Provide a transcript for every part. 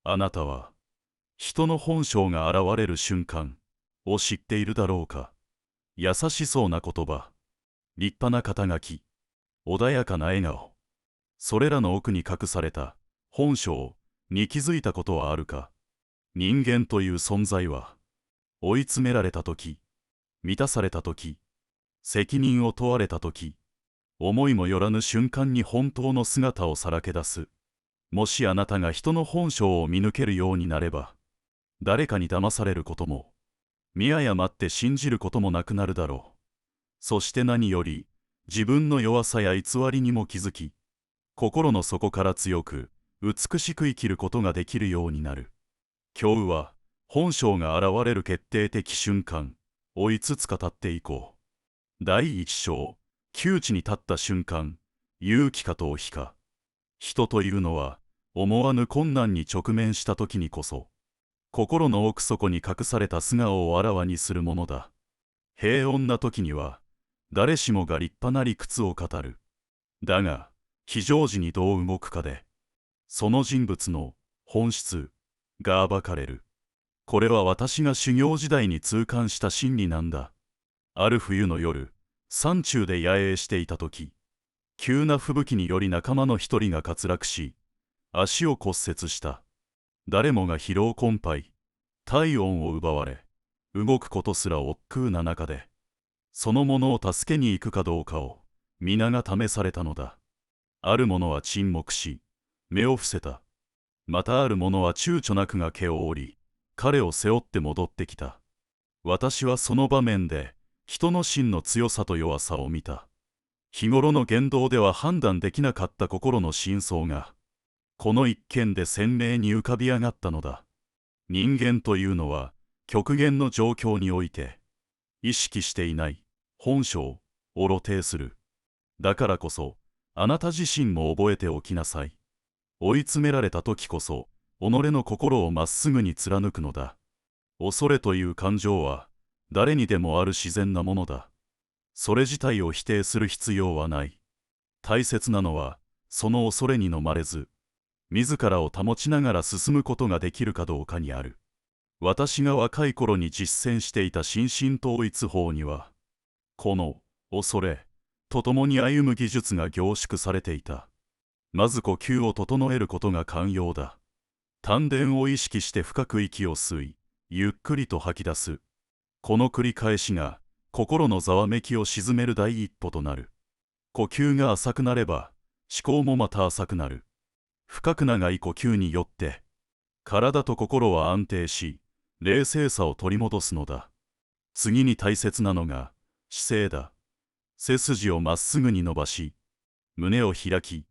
あなたは、人の本性が現れる瞬間を知っているだろうか。優しそうな言葉、立派な肩書き、穏やかな笑顔、それらの奥に隠された本性に気づいたことはあるか。人間という存在は、追い詰められたとき、満たされたとき、責任を問われたとき、思いもよらぬ瞬間に本当の姿をさらけ出す。もしあなたが人の本性を見抜けるようになれば、誰かに騙されることも、見誤って信じることもなくなるだろう。そして何より、自分の弱さや偽りにも気づき、心の底から強く、美しく生きることができるようになる。今日は、本性が現れる決定的瞬間を5つ語っていこう。第1章、窮地に立った瞬間、勇気か逃避か。人というのは、思わぬ困難に直面した時にこそ、心の奥底に隠された素顔をあらわにするものだ。平穏な時には、誰しもが立派な理屈を語る。だが、非常時にどう動くかで、その人物の本質が暴かれる。これは私が修行時代に痛感した真理なんだ。ある冬の夜、山中で野営していた時、急な吹雪により仲間の一人が滑落し、足を骨折した。誰もが疲労困憊、体温を奪われ、動くことすら億劫な中で、その者を助けに行くかどうかを皆が試されたのだ。ある者は沈黙し、目を伏せた。またある者は躊躇なく崖を降り、彼を背負って戻ってきた。私はその場面で、人の真の強さと弱さを見た。日頃の言動では判断できなかった心の深層が、この一件で鮮明に浮かび上がったのだ。人間というのは、極限の状況において、意識していない本性を露呈する。だからこそ、あなた自身も覚えておきなさい。追い詰められた時こそ、己の心をまっすぐに貫くのだ。恐れという感情は、誰にでもある自然なものだ。それ自体を否定する必要はない。大切なのは、その恐れに飲まれず、自らを保ちながら進むことができるかどうかにある。私が若い頃に実践していた心身統一法には、この恐れと共に歩む技術が凝縮されていた。まず呼吸を整えることが肝要だ。丹田を意識して深く息を吸い、ゆっくりと吐き出す。この繰り返しが心のざわめきを鎮める第一歩となる。呼吸が浅くなれば思考もまた浅くなる。深く長い呼吸によって体と心は安定し、冷静さを取り戻すのだ。次に大切なのが姿勢だ。背筋をまっすぐに伸ばし、胸を開き、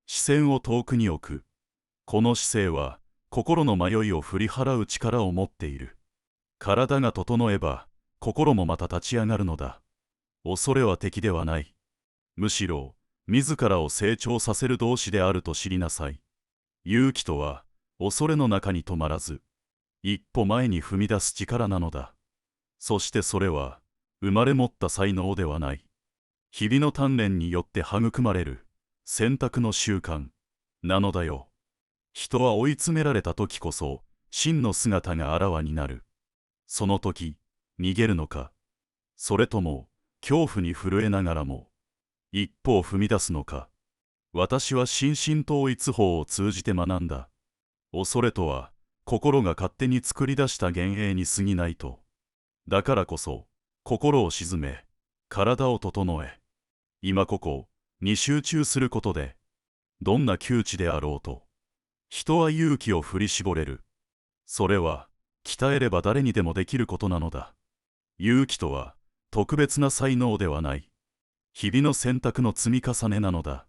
視線を遠くに置く。この姿勢は心の迷いを振り払う力を持っている。体が整えば心もまた立ち上がるのだ。恐れは敵ではない。むしろ自らを成長させる同志であると知りなさい。勇気とは恐れの中に止まらず、一歩前に踏み出す力なのだ。そしてそれは生まれ持った才能ではない。日々の鍛錬によって育まれる選択の習慣なのだよ。人は追い詰められた時こそ真の姿があらわになる。その時、逃げるのか、それとも恐怖に震えながらも一歩を踏み出すのか。私は心身統一法を通じて学んだ。恐れとは心が勝手に作り出した幻影に過ぎないと。だからこそ心を静め、体を整え、今ここに集中することで、どんな窮地であろうと、人は勇気を振り絞れる。それは鍛えれば誰にでもできることなのだ。勇気とは特別な才能ではない。日々の選択の積み重ねなのだ。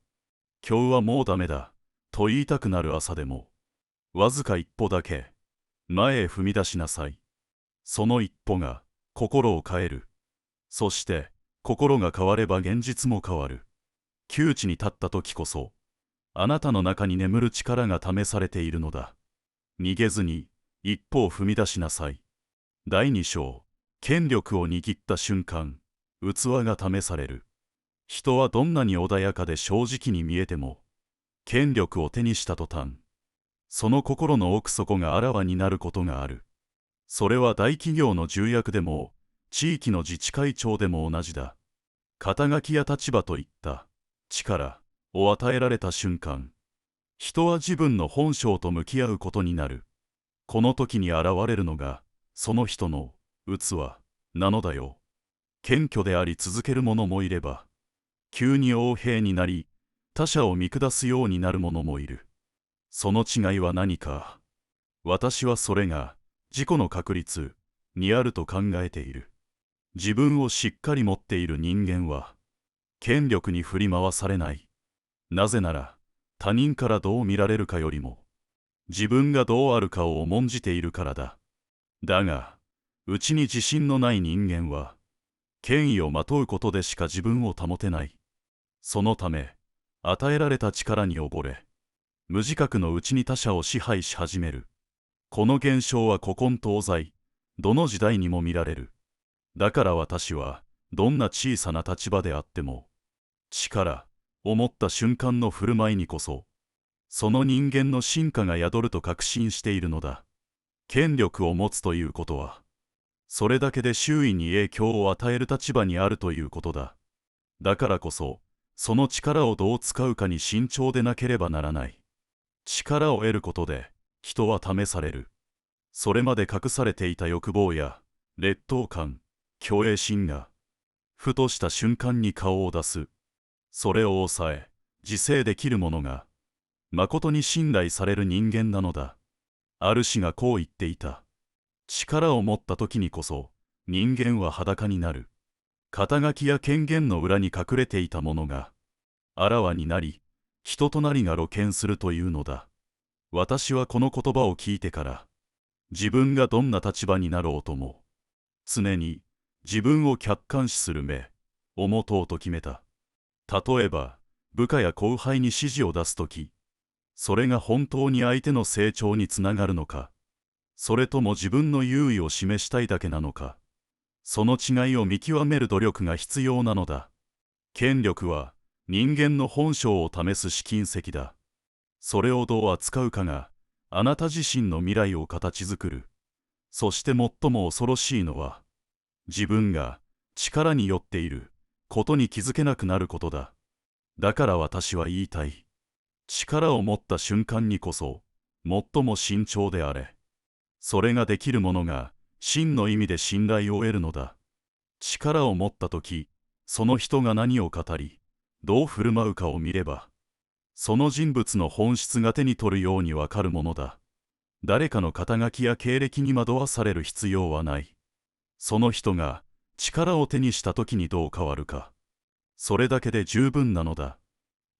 今日はもうダメだと言いたくなる朝でも、わずか一歩だけ前へ踏み出しなさい。その一歩が心を変える。そして心が変われば現実も変わる。窮地に立った時こそ、あなたの中に眠る力が試されているのだ。逃げずに一歩を踏み出しなさい。第2章、権力を握った瞬間、器が試される。人はどんなに穏やかで正直に見えても、権力を手にした途端、その心の奥底があらわになることがある。それは大企業の重役でも、地域の自治会長でも同じだ。肩書きや立場といった力を与えられた瞬間、人は自分の本性と向き合うことになる。この時に現れるのが、その人の器なのだよ。謙虚であり続ける者もいれば、急に横柄になり、他者を見下すようになる者もいる。その違いは何か。私はそれが自己の確率にあると考えている。自分をしっかり持っている人間は、権力に振り回されない。なぜなら、他人からどう見られるかよりも、自分がどうあるかを重んじているからだ。だが、うちに自信のない人間は、権威をまとうことでしか自分を保てない。そのため、与えられた力に溺れ、無自覚のうちに他者を支配し始める。この現象は古今東西、どの時代にも見られる。だから私は、どんな小さな立場であっても、力を持った瞬間の振る舞いにこそ、その人間の真価が宿ると確信しているのだ。権力を持つということは、それだけで周囲に影響を与える立場にあるということだ。だからこそ、その力をどう使うかに慎重でなければならない。力を得ることで、人は試される。それまで隠されていた欲望や、劣等感、虚栄心が、ふとした瞬間に顔を出す。それを抑え、自制できる者が、誠に信頼される人間なのだ。ある氏がこう言っていた。力を持った時にこそ、人間は裸になる。肩書きや権限の裏に隠れていたものが、あらわになり、人となりが露見するというのだ。私はこの言葉を聞いてから、自分がどんな立場になろうとも、常に自分を客観視する目を持とうと決めた。例えば、部下や後輩に指示を出すとき、それが本当に相手の成長につながるのか、それとも自分の優位を示したいだけなのか、その違いを見極める努力が必要なのだ。権力は人間の本性を試す試金石だ。それをどう扱うかがあなた自身の未来を形作る。そして最も恐ろしいのは、自分が力によっていることに気づけなくなることだ。だから私は言いたい。力を持った瞬間にこそ、最も慎重であれ。それができる者が、真の意味で信頼を得るのだ。力を持ったとき、その人が何を語り、どう振る舞うかを見れば、その人物の本質が手に取るようにわかるものだ。誰かの肩書きや経歴に惑わされる必要はない。その人が力を手にしたときにどう変わるか。それだけで十分なのだ。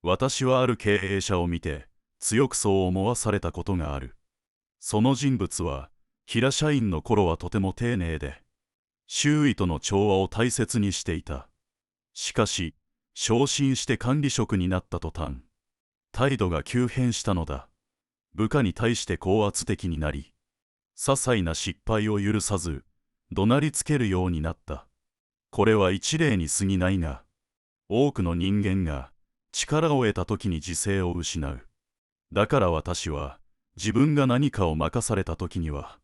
私はある経営者を見て、強くそう思わされたことがある。その人物は、平社員の頃はとても丁寧で、周囲との調和を大切にしていた。しかし、昇進して管理職になった途端、態度が急変したのだ。部下に対して高圧的になり、些細な失敗を許さず、怒鳴りつけるようになった。これは一例に過ぎないが、多くの人間が力を得た時に自制を失う。だから私は、自分が何かを任された時には、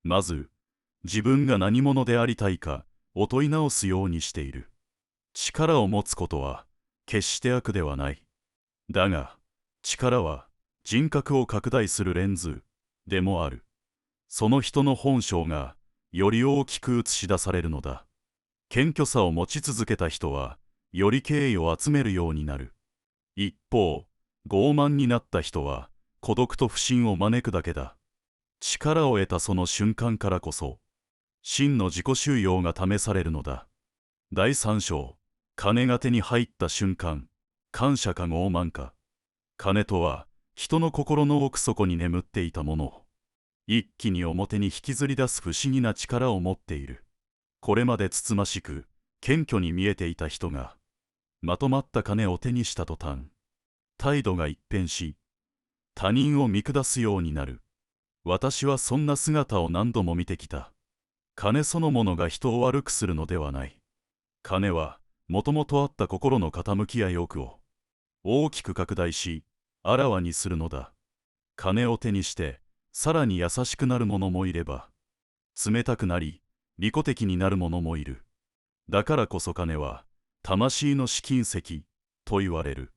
まず、自分が何者でありたいかを問い直すようにしている。力を持つことは、決して悪ではない。だが、力は、人格を拡大するレンズでもある。その人の本性が、より大きく映し出されるのだ。謙虚さを持ち続けた人は、より敬意を集めるようになる。一方、傲慢になった人は、孤独と不信を招くだけだ。力を得たその瞬間からこそ、真の自己修養が試されるのだ。第三章、金が手に入った瞬間、感謝か傲慢か。金とは、人の心の奥底に眠っていたものを、一気に表に引きずり出す不思議な力を持っている。これまでつつましく、謙虚に見えていた人が、まとまった金を手にした途端、態度が一変し、他人を見下すようになる。私はそんな姿を何度も見てきた。金そのものが人を悪くするのではない。金は、もともとあった心の傾きや欲を、大きく拡大し、あらわにするのだ。金を手にしてさらに優しくなる者もいれば、冷たくなり利己的になる者もいる。だからこそ金は魂の試金石と言われる。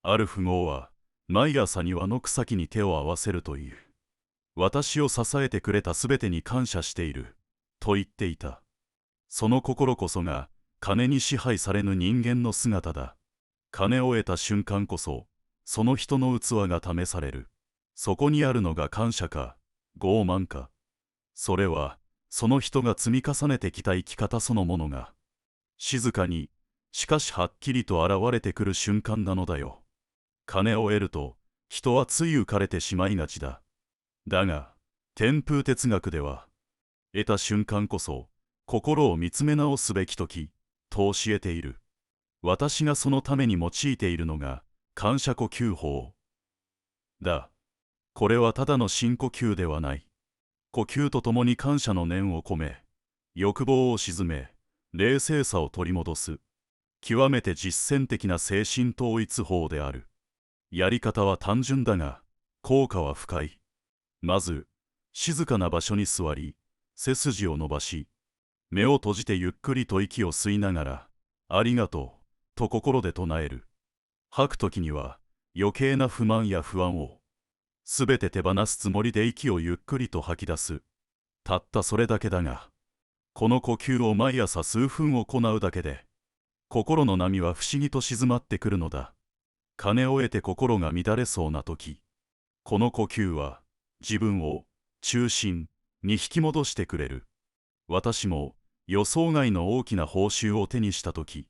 ある富豪は毎朝庭の草木に手を合わせるという。私を支えてくれたすべてに感謝していると言っていた。その心こそが金に支配されぬ人間の姿だ。金を得た瞬間こそその人の器が試される。そこにあるのが感謝か傲慢か。それはその人が積み重ねてきた生き方そのものが静かにしかしはっきりと現れてくる瞬間なのだよ。金を得ると人はつい浮かれてしまいがちだ。だが天風哲学では得た瞬間こそ心を見つめ直すべき時と教えている。私がそのために用いているのが感謝呼吸法だ。これはただの深呼吸ではない。呼吸とともに感謝の念を込め、欲望を鎮め、冷静さを取り戻す。極めて実践的な精神統一法である。やり方は単純だが、効果は深い。まず、静かな場所に座り、背筋を伸ばし、目を閉じてゆっくりと息を吸いながら、ありがとう、と心で唱える。吐くときには、余計な不満や不安を、すべて手放すつもりで息をゆっくりと吐き出す。たったそれだけだが、この呼吸を毎朝数分行うだけで、心の波は不思議と静まってくるのだ。金を得て心が乱れそうなとき、この呼吸は自分を中心に引き戻してくれる。私も予想外の大きな報酬を手にしたとき、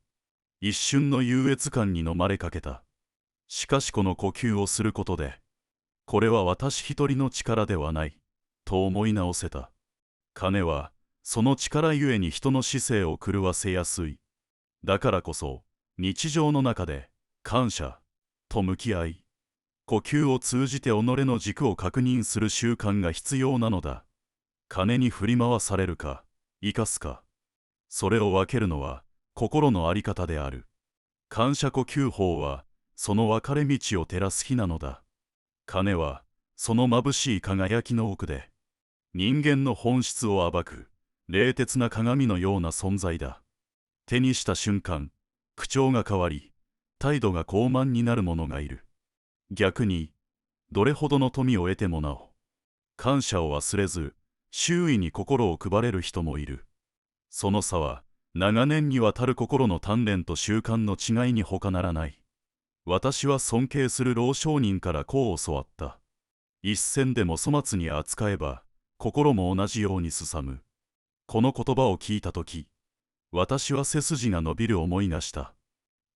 一瞬の優越感に飲まれかけた。しかしこの呼吸をすることで、これは私一人の力ではない、と思い直せた。金はその力ゆえに人の姿勢を狂わせやすい。だからこそ日常の中で感謝と向き合い、呼吸を通じて己の軸を確認する習慣が必要なのだ。金に振り回されるか生かすか、それを分けるのは心の在り方である。感謝呼吸法はその分かれ道を照らす火なのだ。金はその眩しい輝きの奥で人間の本質を暴く冷徹な鏡のような存在だ。手にした瞬間、口調が変わり、態度が高慢になる者がいる。逆に、どれほどの富を得てもなお、感謝を忘れず、周囲に心を配れる人もいる。その差は、長年にわたる心の鍛錬と習慣の違いに他ならない。私は尊敬する老商人からこう教わった。一銭でも粗末に扱えば、心も同じようにすさむ。この言葉を聞いたとき、私は背筋が伸びる思いがした。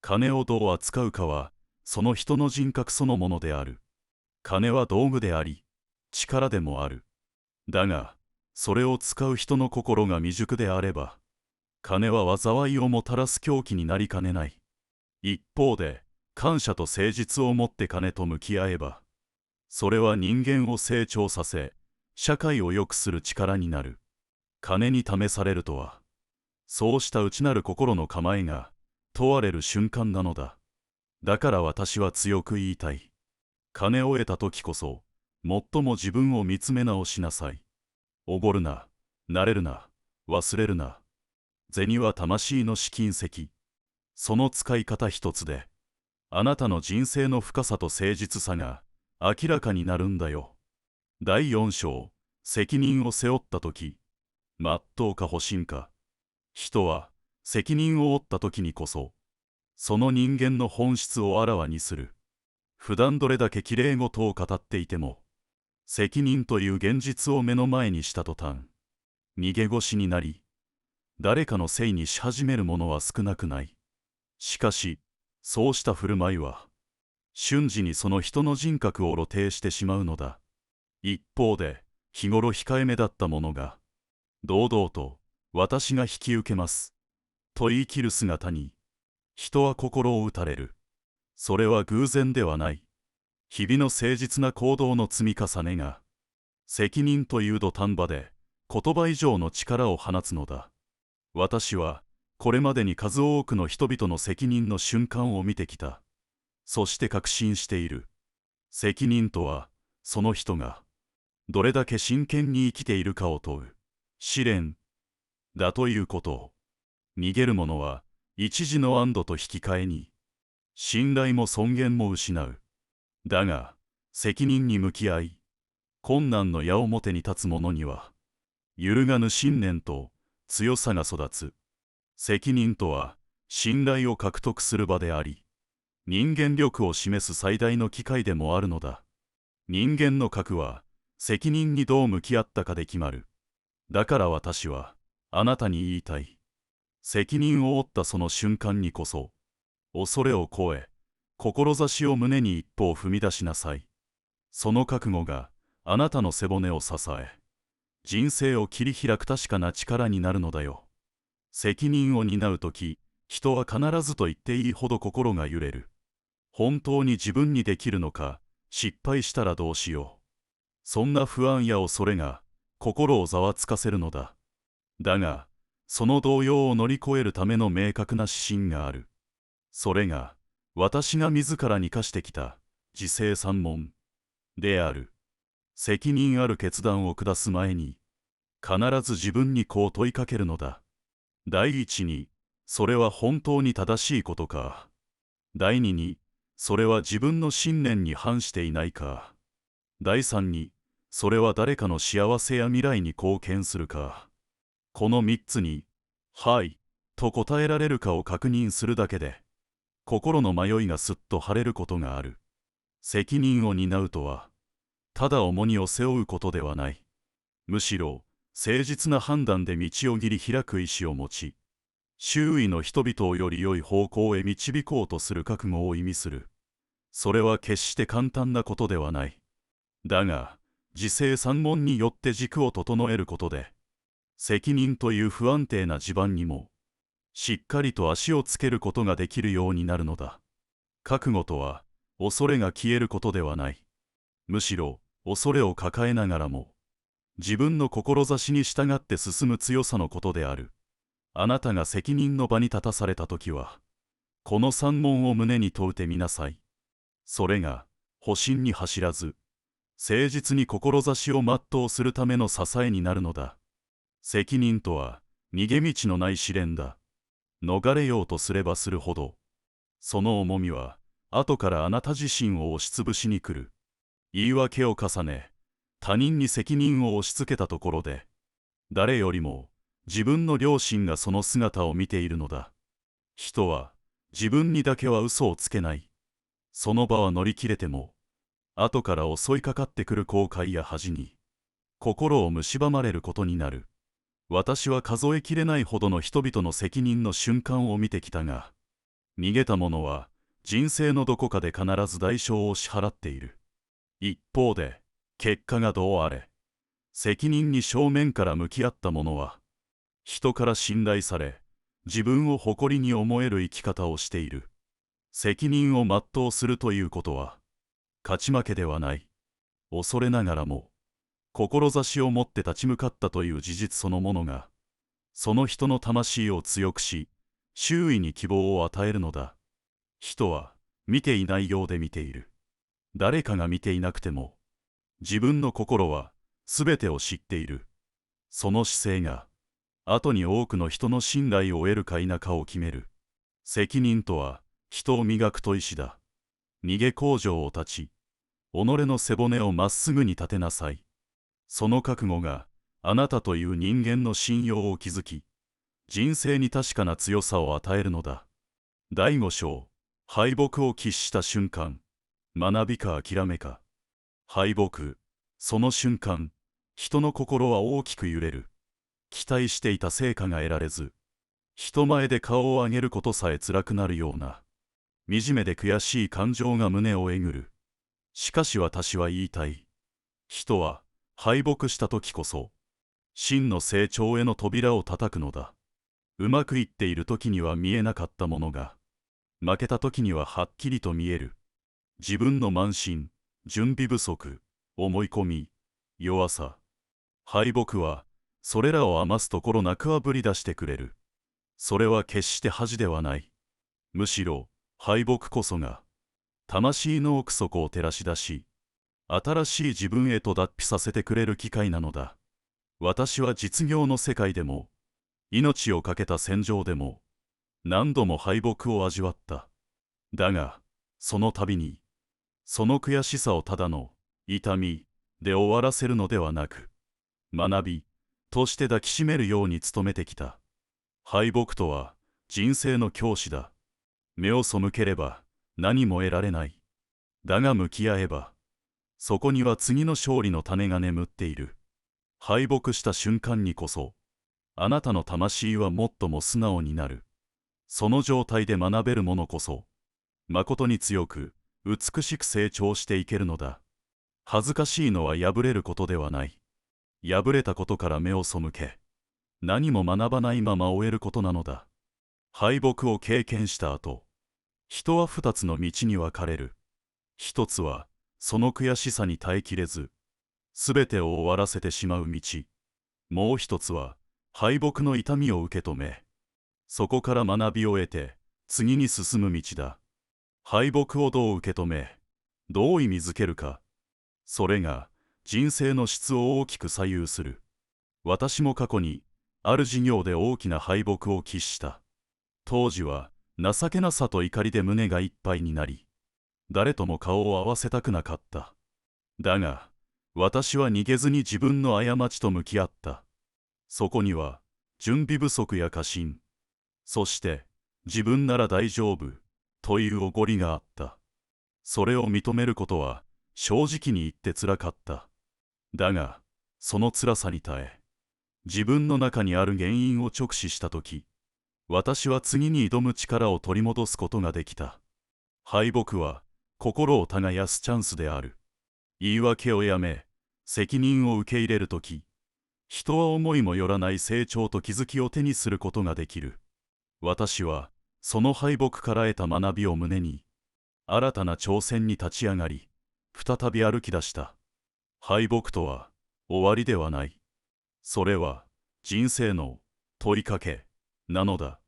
金をどう扱うかは、その人の人格そのものである。金は道具であり、力でもある。だが、それを使う人の心が未熟であれば、金は災いをもたらす凶器になりかねない。一方で、感謝と誠実をもって金と向き合えば、それは人間を成長させ、社会を良くする力になる。金に試されるとは、そうした内なる心の構えが問われる瞬間なのだ。だから私は強く言いたい。金を得た時こそ、最も自分を見つめ直しなさい。おごるな、慣れるな、忘れるな。銭は魂の試金石。その使い方一つで、あなたの人生の深さと誠実さが明らかになるんだよ。第4章、責任を背負った時、全うか保身か。人は責任を負った時にこそ、その人間の本質をあらわにする。普段どれだけきれい事を語っていても、責任という現実を目の前にした途端、逃げ腰になり、誰かのせいにし始める者は少なくない。しかし、そうした振る舞いは、瞬時にその人の人格を露呈してしまうのだ。一方で、日頃控えめだった者が、堂々と、私が引き受けます、と言い切る姿に、人は心を打たれる。それは偶然ではない。日々の誠実な行動の積み重ねが、責任という土壇場で、言葉以上の力を放つのだ。私は、これまでに数多くの人々の責任の瞬間を見てきた。そして確信している。責任とは、その人がどれだけ真剣に生きているかを問う試練だということを。逃げる者は一時の安堵と引き換えに信頼も尊厳も失う。だが責任に向き合い困難の矢面に立つ者には揺るがぬ信念と強さが育つ。責任とは信頼を獲得する場であり、人間力を示す最大の機会でもあるのだ。人間の核は責任にどう向き合ったかで決まる。だから私はあなたに言いたい。責任を負ったその瞬間にこそ、恐れを超え、志を胸に一歩を踏み出しなさい。その覚悟があなたの背骨を支え、人生を切り開く確かな力になるのだよ。責任を担うとき、人は必ずと言っていいほど心が揺れる。本当に自分にできるのか、失敗したらどうしよう。そんな不安や恐れが心をざわつかせるのだ。だが、その動揺を乗り越えるための明確な指針がある。それが、私が自らに課してきた自制三問である。責任ある決断を下す前に、必ず自分にこう問いかけるのだ。第一に、それは本当に正しいことか。第二に、それは自分の信念に反していないか。第三に、それは誰かの幸せや未来に貢献するか。この三つに、はい、と答えられるかを確認するだけで、心の迷いがすっと晴れることがある。責任を担うとは、ただ重荷を背負うことではない。むしろ、誠実な判断で道を切り開く意志を持ち、周囲の人々をより良い方向へ導こうとする覚悟を意味する。それは決して簡単なことではない。だが、自制三問によって軸を整えることで、責任という不安定な地盤にも、しっかりと足をつけることができるようになるのだ。覚悟とは、恐れが消えることではない。むしろ、恐れを抱えながらも、自分の志に従って進む強さのことである。あなたが責任の場に立たされたときは、この三問を胸に問うてみなさい。それが、保身に走らず、誠実に志を全うするための支えになるのだ。責任とは、逃げ道のない試練だ。逃れようとすればするほど、その重みは、後からあなた自身を押しつぶしに来る。言い訳を重ね、他人に責任を押し付けたところで、誰よりも自分の良心がその姿を見ているのだ。人は自分にだけは嘘をつけない。その場は乗り切れても、後から襲いかかってくる後悔や恥に、心を蝕まれることになる。私は数えきれないほどの人々の責任の瞬間を見てきたが、逃げた者は人生のどこかで必ず代償を支払っている。一方で、結果がどうあれ、責任に正面から向き合った者は、人から信頼され、自分を誇りに思える生き方をしている。責任を全うするということは、勝ち負けではない。恐れながらも、志を持って立ち向かったという事実そのものが、その人の魂を強くし、周囲に希望を与えるのだ。人は見ていないようで見ている。誰かが見ていなくても、自分の心はすべてを知っている。その姿勢が、後に多くの人の信頼を得るか否かを決める。責任とは、人を磨く砥石だ。逃げ工場を断ち、己の背骨をまっすぐに立てなさい。その覚悟があなたという人間の信用を築き、人生に確かな強さを与えるのだ。第五章、敗北を喫した瞬間、学びか諦めか。敗北、その瞬間、人の心は大きく揺れる。期待していた成果が得られず、人前で顔を上げることさえ辛くなるような、惨めで悔しい感情が胸をえぐる。しかし私は言いたい。人は、敗北した時こそ、真の成長への扉を叩くのだ。うまくいっている時には見えなかったものが、負けた時にははっきりと見える。自分の慢心、準備不足、思い込み、弱さ。敗北は、それらを余すところなくあぶり出してくれる。それは決して恥ではない。むしろ、敗北こそが、魂の奥底を照らし出し、新しい自分へと脱皮させてくれる機会なのだ。私は実業の世界でも、命を懸けた戦場でも、何度も敗北を味わった。だが、その度に、その悔しさをただの痛みで終わらせるのではなく、学びとして抱きしめるように努めてきた。敗北とは人生の教師だ。目を背ければ何も得られない。だが向き合えば、そこには次の勝利の種が眠っている。敗北した瞬間にこそ、あなたの魂は最も素直になる。その状態で学べるものこそ、誠に強く、美しく成長していけるのだ。恥ずかしいのは敗れることではない。敗れたことから目を背け、何も学ばないまま終えることなのだ。敗北を経験した後、人は二つの道に分かれる。一つは、その悔しさに耐えきれず、すべてを終わらせてしまう道。もう一つは、敗北の痛みを受け止め、そこから学びを得て、次に進む道だ。敗北をどう受け止め、どう意味づけるか。それが、人生の質を大きく左右する。私も過去に、ある事業で大きな敗北を喫した。当時は、情けなさと怒りで胸がいっぱいになり、誰とも顔を合わせたくなかった。だが、私は逃げずに自分の過ちと向き合った。そこには、準備不足や過信、そして、自分なら大丈夫、というおごりがあった。それを認めることは、正直に言ってつらかった。だが、その辛さに耐え、自分の中にある原因を直視したとき、私は次に挑む力を取り戻すことができた。敗北は、心を耕すチャンスである。言い訳をやめ、責任を受け入れるとき、人は思いもよらない成長と気づきを手にすることができる。私は、その敗北から得た学びを胸に、新たな挑戦に立ち上がり、再び歩き出した。敗北とは、終わりではない。それは、人生の問いかけ、なのだ。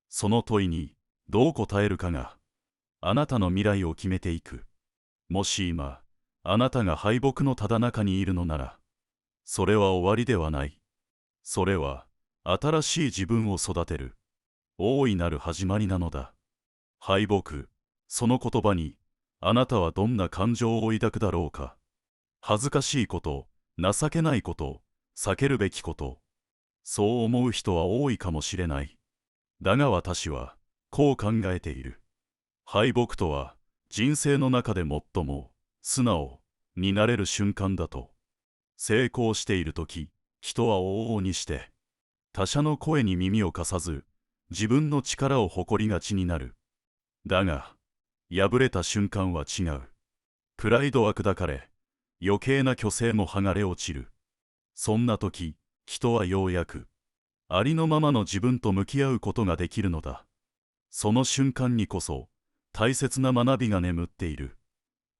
その問いに、どう答えるかが、あなたの未来を決めていく。もし今、あなたが敗北のただ中にいるのなら、それは終わりではない。それは、新しい自分を育てる、大いなる始まりなのだ。敗北、その言葉に、あなたはどんな感情を抱くだろうか。恥ずかしいこと、情けないこと、避けるべきこと、そう思う人は多いかもしれない。だが私は、こう考えている。敗北とは、人生の中で最も、素直になれる瞬間だと。成功しているとき、人は往々にして、他者の声に耳を貸さず、自分の力を誇りがちになる。だが、敗れた瞬間は違う。プライドは砕かれ、余計な虚勢も剥がれ落ちる。そんな時、人はようやく、ありのままの自分と向き合うことができるのだ。その瞬間にこそ、大切な学びが眠っている。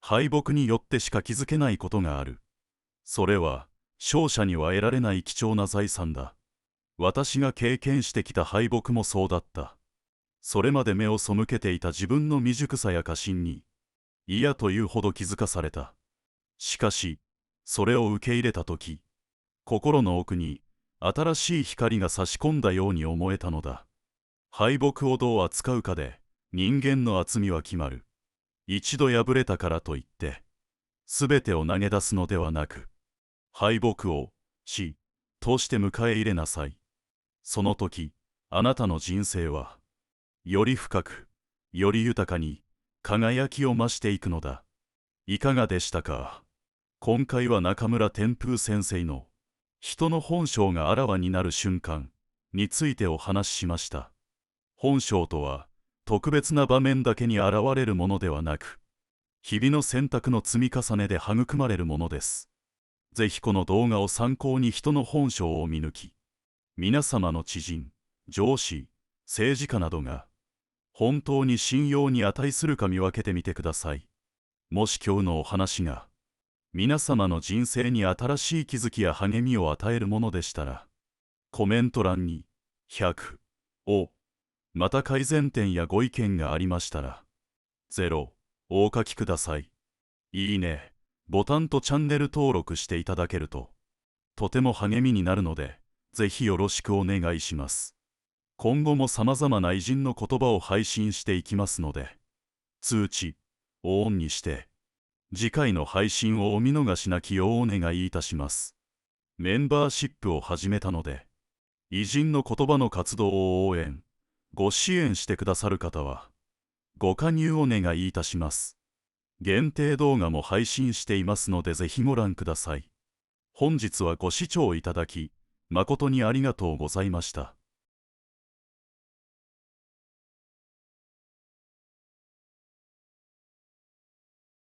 敗北によってしか気づけないことがある。それは、勝者には得られない貴重な財産だ。私が経験してきた敗北もそうだった。それまで目を背けていた自分の未熟さや過信に、嫌というほど気づかされた。しかし、それを受け入れたとき、心の奥に新しい光が差し込んだように思えたのだ。敗北をどう扱うかで人間の厚みは決まる。一度敗れたからといって、すべてを投げ出すのではなく、敗北を死として迎え入れなさい。その時、あなたの人生は、より深く、より豊かに、輝きを増していくのだ。いかがでしたか？今回は中村天風先生の人の本性があらわになる瞬間についてお話ししました。本性とは特別な場面だけに現れるものではなく、日々の選択の積み重ねで育まれるものです。ぜひこの動画を参考に人の本性を見抜き、皆様の知人、上司、政治家などが本当に信用に値するか見分けてみてください。もし今日のお話が皆様の人生に新しい気づきや励みを与えるものでしたら、コメント欄に100を、また改善点やご意見がありましたら、0をお書きください。いいね、ボタンとチャンネル登録していただけると、とても励みになるので、ぜひよろしくお願いします。今後も様々な偉人の言葉を配信していきますので、通知をオンにして、次回の配信をお見逃しなきようお願いいたします。メンバーシップを始めたので、偉人の言葉の活動を応援、ご支援してくださる方は、ご加入お願いいたします。限定動画も配信していますのでぜひご覧ください。本日はご視聴いただき、誠にありがとうございました。